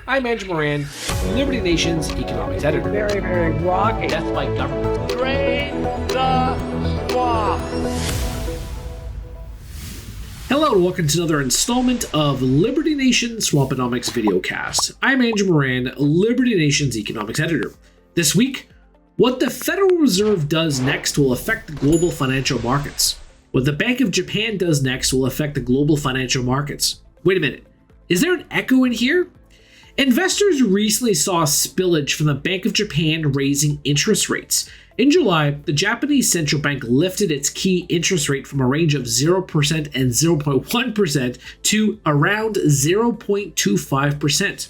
I'm Andrew Moran, Liberty Nation's economics editor. Very, very rocky. Death by government. Drain the swamp. Hello and welcome to another installment of Liberty Nation Swamponomics videocast. I'm Andrew Moran, Liberty Nation's economics editor. This week, what the Federal Reserve does next will affect the global financial markets. What the Bank of Japan does next will affect the global financial markets. Wait a minute, is there an echo in here? Investors recently saw spillage from the Bank of Japan raising interest rates. In July, the Japanese central bank lifted its key interest rate from a range of 0% and 0.1% to around 0.25%.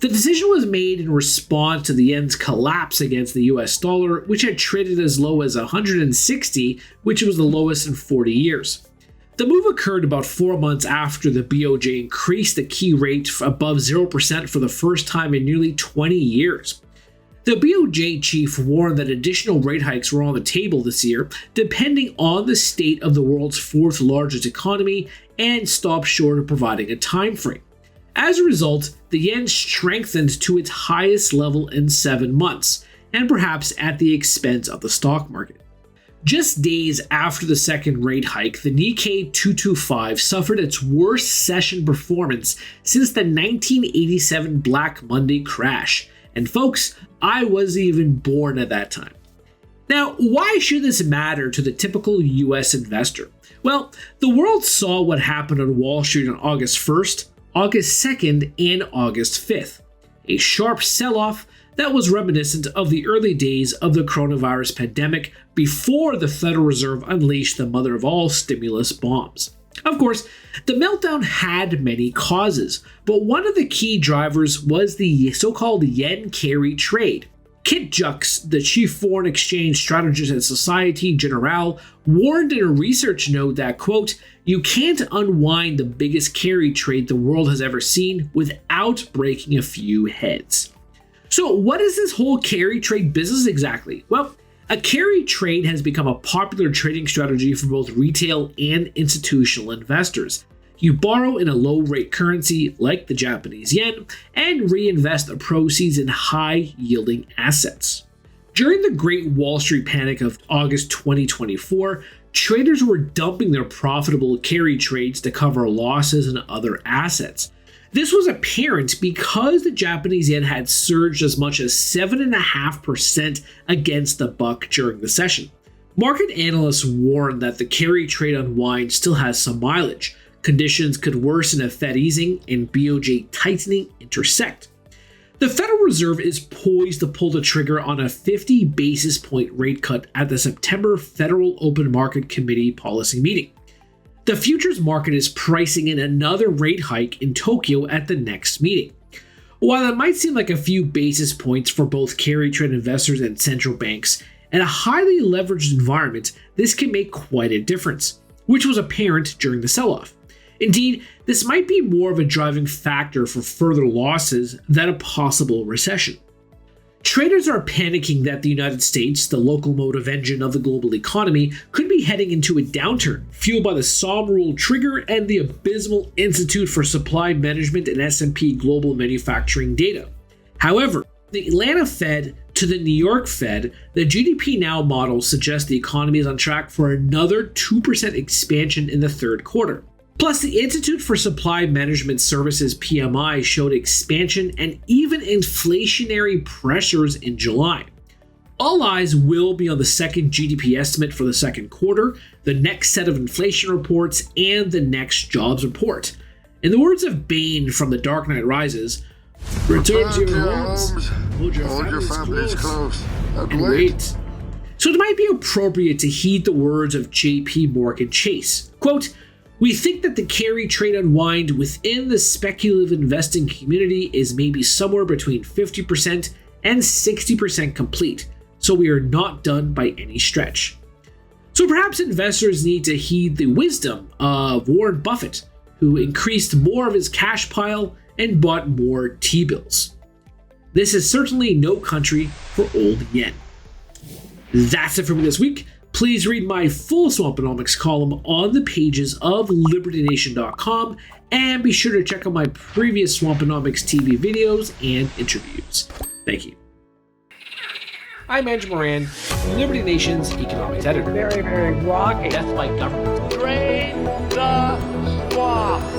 The decision was made in response to the yen's collapse against the US dollar, which had traded as low as 160, which was the lowest in 40 years. The move occurred about 4 months after the BOJ increased the key rate above 0% for the first time in nearly 20 years. The BOJ chief warned that additional rate hikes were on the table this year, depending on the state of the world's fourth largest economy, and stopped short of providing a time frame. As a result, the yen strengthened to its highest level in 7 months, and perhaps at the expense of the stock market. Just days after the second rate hike, the Nikkei 225 suffered its worst session performance since the 1987 Black Monday crash. And folks, I wasn't even born at that time. Now, why should this matter to the typical US investor? Well, the world saw what happened on Wall Street on August 1st, August 2nd, and August 5th. A sharp sell-off that was reminiscent of the early days of the coronavirus pandemic before the Federal Reserve unleashed the mother of all stimulus bombs. Of course, the meltdown had many causes, but one of the key drivers was the so-called yen carry trade. Kit Jux, the chief foreign exchange strategist at Societe Generale, warned in a research note that, quote, "You can't unwind the biggest carry trade the world has ever seen without breaking a few heads." So what is this whole carry trade business exactly? Well, a carry trade has become a popular trading strategy for both retail and institutional investors. You borrow in a low-rate currency like the Japanese yen and reinvest the proceeds in high-yielding assets. During the Great Wall Street Panic of August 2024, traders were dumping their profitable carry trades to cover losses in other assets. This was apparent because the Japanese yen had surged as much as 7.5% against the buck during the session. Market analysts warned that the carry trade unwind still has some mileage. Conditions could worsen if Fed easing and BOJ tightening intersect. The Federal Reserve is poised to pull the trigger on a 50 basis point rate cut at the September Federal Open Market Committee policy meeting. The futures market is pricing in another rate hike in Tokyo at the next meeting. While it might seem like a few basis points for both carry trade investors and central banks, in a highly leveraged environment, this can make quite a difference, which was apparent during the sell-off. Indeed, this might be more of a driving factor for further losses than a possible recession. Traders are panicking that the United States, the locomotive engine of the global economy, could be heading into a downturn, fueled by the Somme Rule trigger and the abysmal Institute for Supply Management and S&P Global Manufacturing data. However, the Atlanta Fed to the New York Fed, the GDP Now model suggests the economy is on track for another 2% expansion in the third quarter. Plus, the Institute for Supply Management Services PMI showed expansion and even inflationary pressures in July. All eyes will be on the second GDP estimate for the second quarter, the next set of inflation reports, and the next jobs report. In the words of Bane from The Dark Knight Rises, return to your homes, hold your families close, and wait. So it might be appropriate to heed the words of JP Morgan Chase. Quote, "We think that the carry trade unwind within the speculative investing community is maybe somewhere between 50% and 60% complete, so we are not done by any stretch." So perhaps investors need to heed the wisdom of Warren Buffett, who increased more of his cash pile and bought more T-bills. This is certainly no country for old yen. That's it for me this week. Please read my full Swamponomics column on the pages of libertynation.com And be sure to check out my previous Swamponomics TV videos and interviews. Thank you. I'm Andrew Moran, Liberty Nation's economics editor. Very, very rocky. Death by government. Drain the swamp.